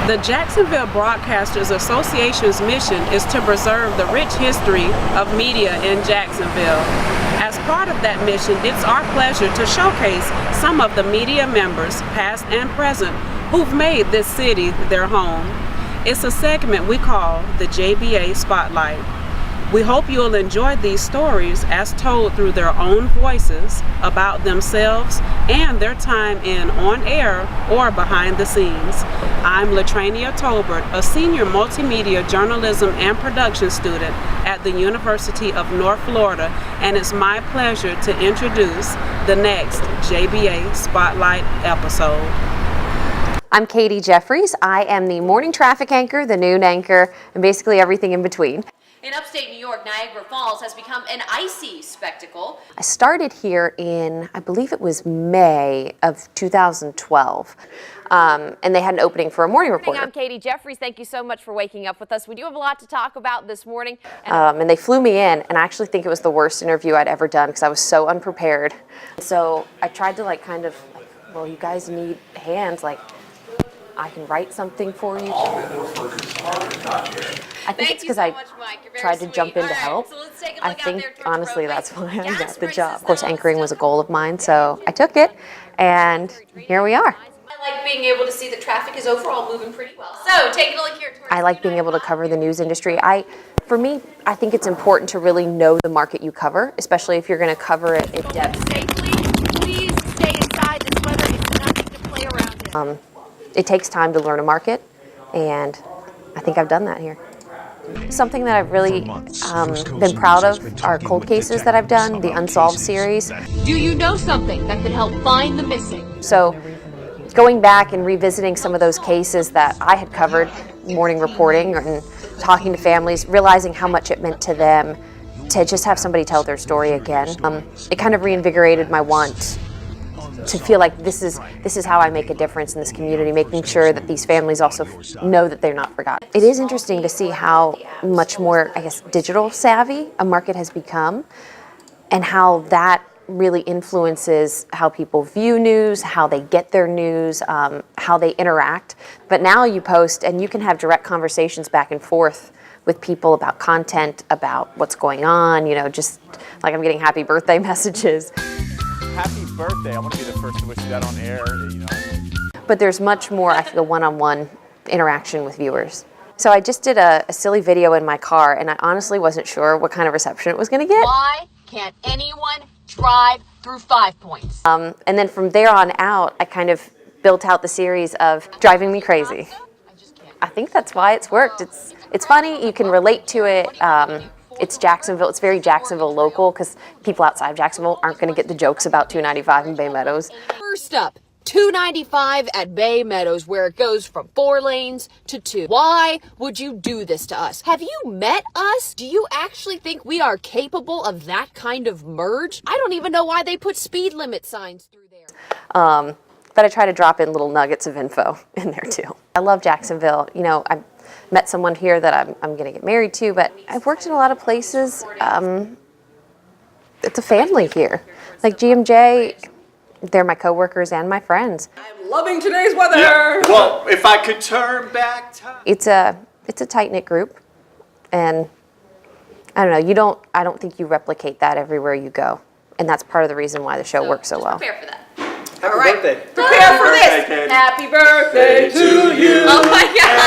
The Jacksonville Broadcasters Association's mission is to preserve the rich history of media in Jacksonville. As part of that mission, it's our pleasure to showcase some of the media members, past and present, who've made this city their home. It's a segment we call the JBA Spotlight. We hope you'll enjoy these stories as told through their own voices about themselves and their time in on air or behind the scenes. I'm Latrania Tolbert, a senior multimedia journalism and production student at the University of North Florida, and it's my pleasure to introduce the next JBA Spotlight episode. I'm Katie Jeffries. I am the morning traffic anchor, the noon anchor, and basically everything in between. In upstate New York, Niagara Falls has become an icy spectacle. I started here in, I believe it was May of 2012, and they had an opening for a morning reporter. I'm Katie Jeffries. Thank you so much for waking up with us. We do have a lot to talk about this morning. And they flew me in, and I actually think it was the worst interview I'd ever done because I was so unprepared. So I tried to well, you guys need hands, I can write something for you. I think it's because I tried to jump in to help. I think, honestly, that's why I got the job. Of course, anchoring was a goal of mine, so I took it, and here we are. I like being able to see that traffic is overall moving pretty well. So, taking a look here. I like being able to cover the news industry. For me, I think it's important to really know the market you cover, especially if you're going to cover it in depth. Safely, please stay inside. This weather is nothing to play around in. It takes time to learn a market, and I think I've done that here. Something that I've really been proud of are cold cases that I've done, the Unsolved series. Do you know something that could help find the missing? So going back and revisiting some of those cases that I had covered, morning reporting and talking to families, realizing how much it meant to them to just have somebody tell their story again. It kind of reinvigorated my want to feel like this is how I make a difference in this community, making sure that these families also know that they're not forgotten. It is interesting to see how much more, digital savvy a market has become, and how that really influences how people view news, how they get their news, how they interact. But now you post and you can have direct conversations back and forth with people about content, about what's going on, just like I'm getting happy birthday messages. Happy birthday. I want to be the first to wish you that on air, But there's much more, I feel, one-on-one interaction with viewers. So I just did a silly video in my car, and I honestly wasn't sure what kind of reception it was going to get. Why can't anyone drive through 5 Points? And then from there on out, I kind of built out the series of Driving Me Crazy. I think that's why it's worked. It's funny, you can relate to it. It's Jacksonville. It's very Jacksonville local because people outside of Jacksonville aren't going to get the jokes about 295 in Bay Meadows. First up, 295 at Bay Meadows, where it goes from 4 lanes to 2. Why would you do this to us? Have you met us? Do you actually think we are capable of that kind of merge? I don't even know why they put speed limit signs through there. But I try to drop in little nuggets of info in there too. I love Jacksonville. I met someone here that I'm going to get married to, but I've worked in a lot of places. It's a family here. Like GMJ, they're my coworkers and my friends. I'm loving today's weather. Yeah. Well, if I could turn back time. It's a tight-knit group, and I don't know, I don't think you replicate that everywhere you go. And that's part of the reason why the show works so well. Prepare for that. Happy birthday. Prepare for this. Happy birthday to you. Oh my God.